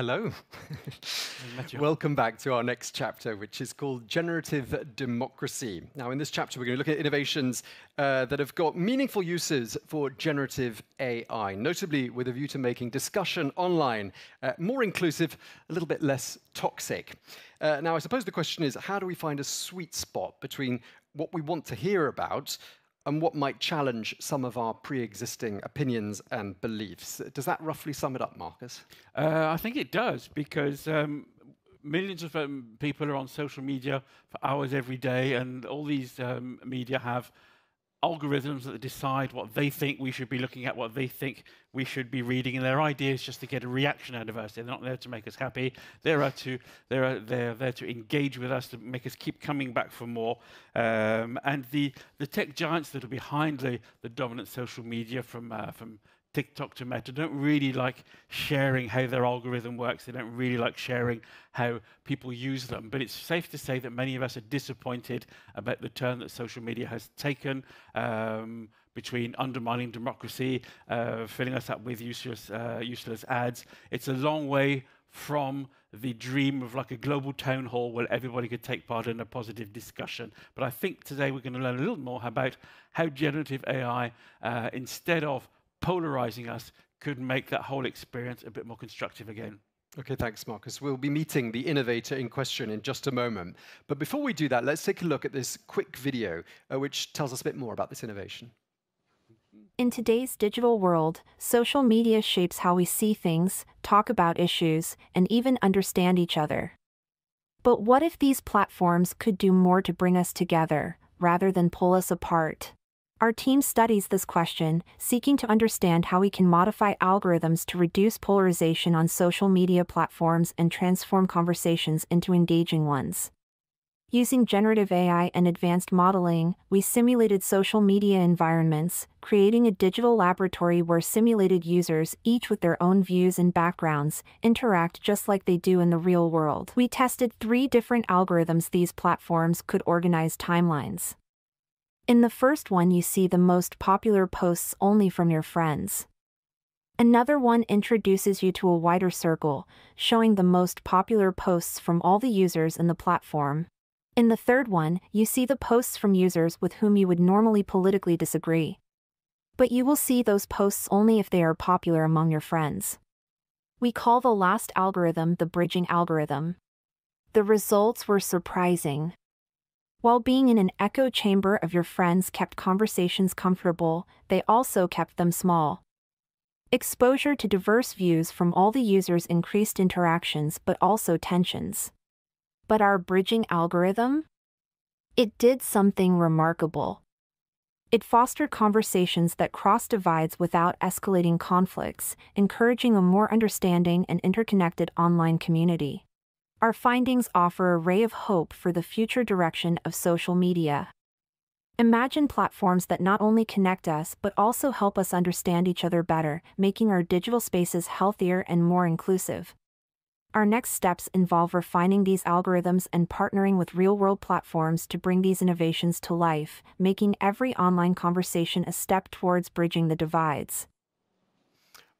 Hello. Welcome back to our next chapter, which is called Generative Democracy. Now, in this chapter, we're going to look at innovations that have got meaningful uses for generative AI, notably with a view to making discussion online more inclusive, a little bit less toxic. Now, I suppose the question is, how do we find a sweet spot between what we want to hear about and what might challenge some of our pre-existing opinions and beliefs? Does that roughly sum it up, Marcus? I think it does, because millions of people are on social media for hours every day, and all these media have algorithms that decide what they think we should be looking at, what they think we should be reading, and their idea is just to get a reaction out of us. They're not there to make us happy. They're there to engage with us, to make us keep coming back for more. And the tech giants that are behind the dominant social media, from TikTok to Meta, don't really like sharing how their algorithm works. They don't really like sharing how people use them. But it's safe to say that many of us are disappointed about the turn that social media has taken, between undermining democracy, filling us up with useless ads. It's a long way from the dream of like a global town hall where everybody could take part in a positive discussion. But I think today we're going to learn a little more about how generative AI, instead of polarizing us, could make that whole experience a bit more constructive again. Okay, thanks, Marcus. We'll be meeting the innovator in question in just a moment. But before we do that, let's take a look at this quick video, which tells us a bit more about this innovation. In today's digital world, social media shapes how we see things, talk about issues, and even understand each other. But what if these platforms could do more to bring us together, rather than pull us apart? Our team studies this question, seeking to understand how we can modify algorithms to reduce polarization on social media platforms and transform conversations into engaging ones. Using generative AI and advanced modeling, we simulated social media environments, creating a digital laboratory where simulated users, each with their own views and backgrounds, interact just like they do in the real world. We tested 3 different algorithms these platforms could organize timelines. In the first one, you see the most popular posts only from your friends. Another one introduces you to a wider circle, showing the most popular posts from all the users in the platform. In the third one, you see the posts from users with whom you would normally politically disagree. But you will see those posts only if they are popular among your friends. We call the last algorithm the bridging algorithm. The results were surprising. While being in an echo chamber of your friends kept conversations comfortable, they also kept them small. Exposure to diverse views from all the users increased interactions but also tensions. But our bridging algorithm? It did something remarkable. It fostered conversations that crossed divides without escalating conflicts, encouraging a more understanding and interconnected online community. Our findings offer a ray of hope for the future direction of social media. Imagine platforms that not only connect us but also help us understand each other better, making our digital spaces healthier and more inclusive. Our next steps involve refining these algorithms and partnering with real-world platforms to bring these innovations to life, making every online conversation a step towards bridging the divides.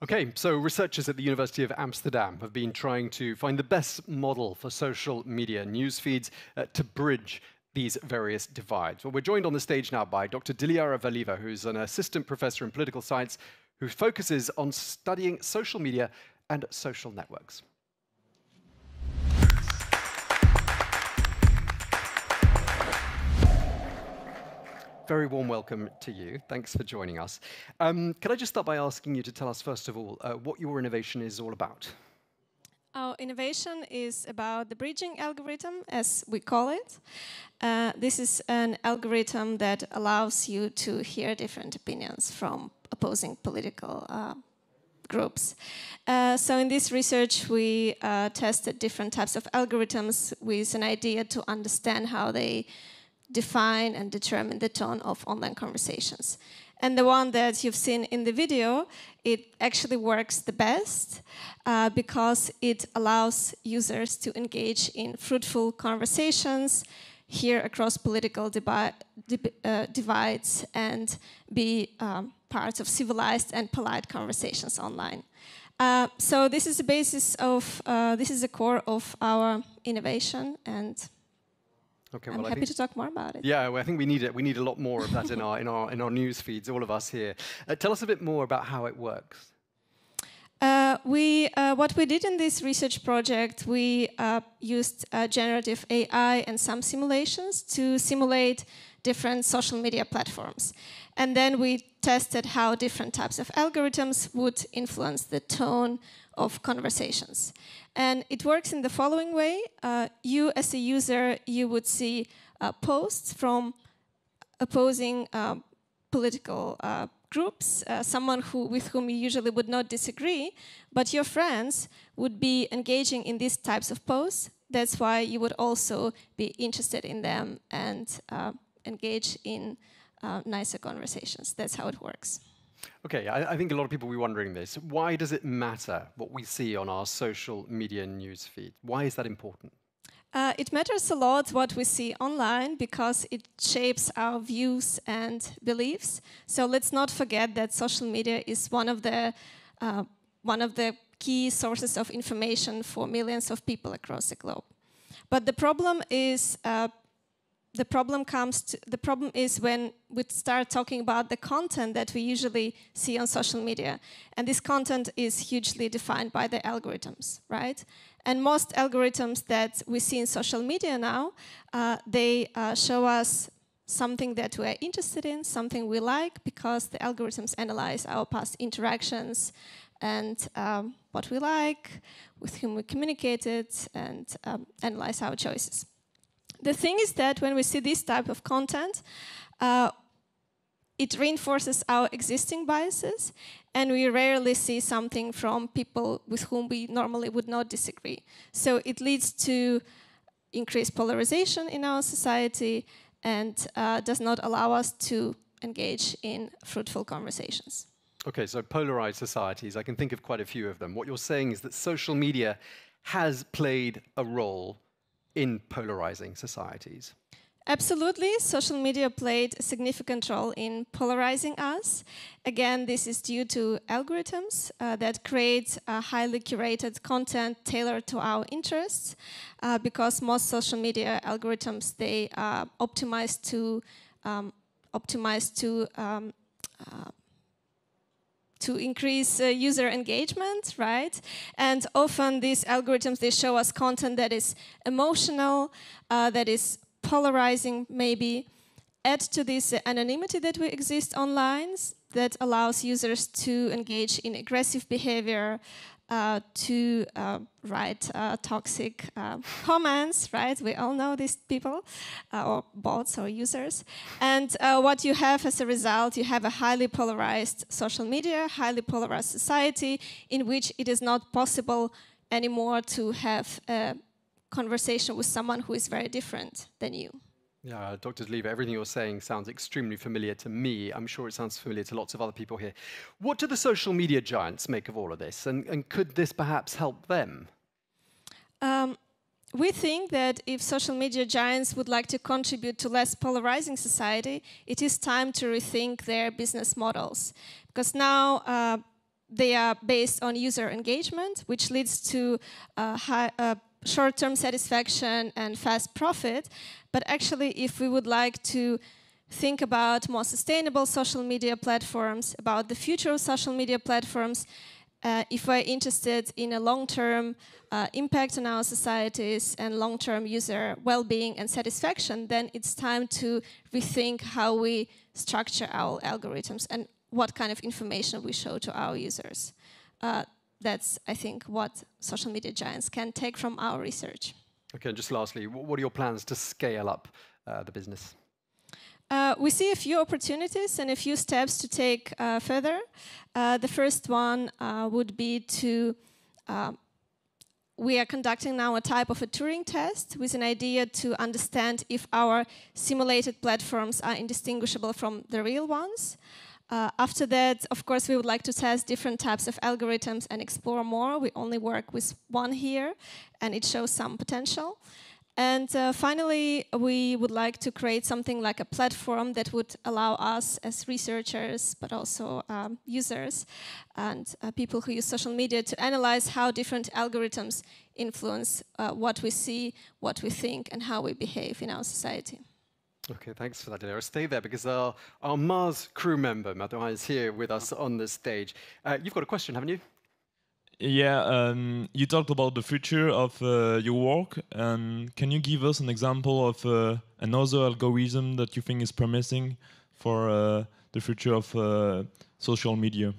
Okay, so researchers at the University of Amsterdam have been trying to find the best model for social media news feeds to bridge these various divides. Well, we're joined on the stage now by Dr. Diliara Valeeva, who's an assistant professor in political science who focuses on studying social media and social networks. Very warm welcome to you. Thanks for joining us. Could I just start by asking you to tell us, first of all, what your innovation is all about? Our innovation is about the bridging algorithm, as we call it. This is an algorithm that allows you to hear different opinions from opposing political groups. So in this research, we tested different types of algorithms with an idea to understand how they define and determine the tone of online conversations. And the one that you've seen in the video, it actually works the best because it allows users to engage in fruitful conversations, hear across political divides, and be part of civilized and polite conversations online. So this is the basis of, this is the core of our innovation, and okay, I'm happy to talk more about it. Yeah, well, I think we need it. We need a lot more of that in our news feeds, all of us here. Tell us a bit more about how it works. What we did in this research project, we used generative AI and some simulations to simulate different social media platforms. And then we tested how different types of algorithms would influence the tone of conversations. And it works in the following way. You, as a user, you would see posts from opposing political groups, someone with whom you usually would not disagree, but your friends would be engaging in these types of posts. That's why you would also be interested in them and engage in nicer conversations. That's how it works. Okay, I think a lot of people will be wondering this. Why does it matter what we see on our social media news feed? Why is that important? It matters a lot what we see online because it shapes our views and beliefs. So let's not forget that social media is one of the key sources of information for millions of people across the globe. But the problem is when we start talking about the content that we usually see on social media. And this content is hugely defined by the algorithms, right? And most algorithms that we see in social media now, they show us something that we're interested in, something we like, because the algorithms analyze our past interactions and what we like, with whom we communicated, and analyze our choices. The thing is that when we see this type of content, it reinforces our existing biases, and we rarely see something from people with whom we normally would not disagree. So it leads to increased polarization in our society and does not allow us to engage in fruitful conversations. Okay, so polarized societies, I can think of quite a few of them. What you're saying is that social media has played a role in polarizing societies. Absolutely. Social media played a significant role in polarizing us. Again, this is due to algorithms that create highly curated content tailored to our interests, because most social media algorithms, they optimize to increase user engagement, right? And often these algorithms, they show us content that is emotional, that is polarizing maybe, add to this anonymity that we exist online that allows users to engage in aggressive behavior, to write toxic comments, right? We all know these people, or bots or users. And what you have as a result, you have a highly polarized social media, highly polarized society, in which it is not possible anymore to have a conversation with someone who is very different than you. Yeah, Dr. Valeeva, everything you're saying sounds extremely familiar to me. I'm sure it sounds familiar to lots of other people here. What do the social media giants make of all of this? And could this perhaps help them? We think that if social media giants would like to contribute to less polarizing society, it is time to rethink their business models. Because now they are based on user engagement, which leads to short-term satisfaction and fast profit. But actually, if we would like to think about more sustainable social media platforms, about the future of social media platforms, if we're interested in a long-term impact on our societies and long-term user well-being and satisfaction, then it's time to rethink how we structure our algorithms and what kind of information we show to our users. That's, I think, what social media giants can take from our research. Okay, and just lastly, what are your plans to scale up the business? We see a few opportunities and a few steps to take further. The first one would be to, we are conducting now a type of a Turing test with an idea to understand if our simulated platforms are indistinguishable from the real ones. After that, of course, we would like to test different types of algorithms and explore more. We only work with one here, and it shows some potential. And finally, we would like to create something like a platform that would allow us as researchers, but also users and people who use social media to analyze how different algorithms influence what we see, what we think, and how we behave in our society. Okay, thanks for that, Diliara. Stay there because our Mars crew member, Mathurin, is here with us on the stage. You've got a question, haven't you? Yeah, you talked about the future of your work, and can you give us an example of another algorithm that you think is promising for the future of social media?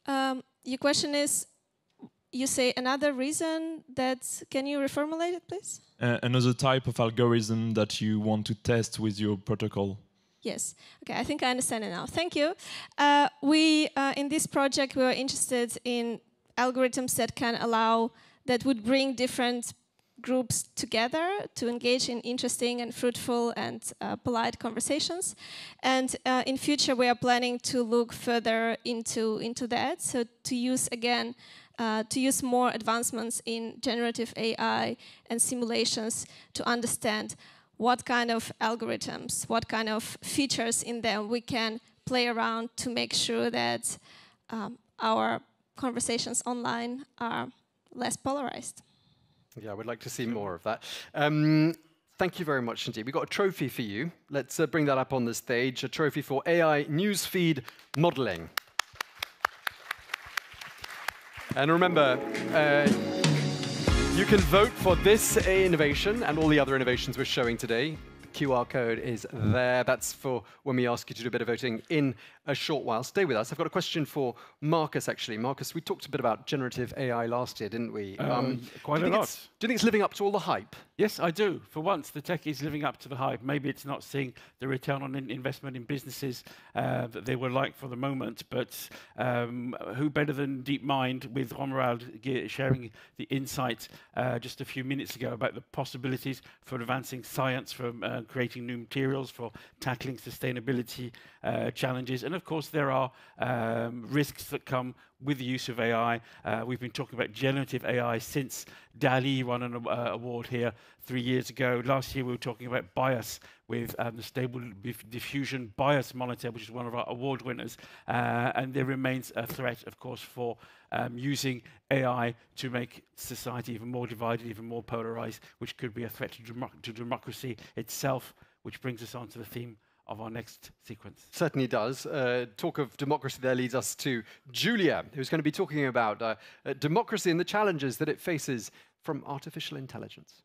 Your question is, you say another reason that, can you reformulate it, please? Another type of algorithm that you want to test with your protocol. Yes. Okay, I think I understand it now. Thank you. In this project, we were interested in algorithms that would bring different groups together to engage in interesting and fruitful and polite conversations. And in future, we are planning to look further into that. So to use more advancements in generative AI and simulations to understand what kind of algorithms, what kind of features in them we can play around to make sure that our conversations online are less polarized. Yeah, I would like to see more of that. Thank you very much indeed. We've got a trophy for you. Let's bring that up on the stage, a trophy for AI newsfeed modeling. And remember, you can vote for this innovation and all the other innovations we're showing today. The QR code is there. That's for when we ask you to do a bit of voting in a short while. Stay with us. I've got a question for Marcus, actually. Marcus, we talked a bit about generative AI last year, didn't we? Quite a lot. Do you think it's living up to all the hype? Yes, I do. For once, the tech is living up to the hype. Maybe it's not seeing the return on investment in businesses that they were like for the moment, but who better than DeepMind with Romuald sharing the insight just a few minutes ago about the possibilities for advancing science, for creating new materials, for tackling sustainability challenges. And of course, there are risks that come with the use of AI. We've been talking about generative AI since DALI won an award here 3 years ago. Last year, we were talking about bias with the Stable Diffusion Bias Monitor, which is one of our award winners. And there remains a threat, of course, for using AI to make society even more divided, even more polarized, which could be a threat to democracy itself, which brings us on to the theme of our next sequence. Certainly does. Talk of democracy there leads us to Julia, who's going to be talking about democracy and the challenges that it faces from artificial intelligence.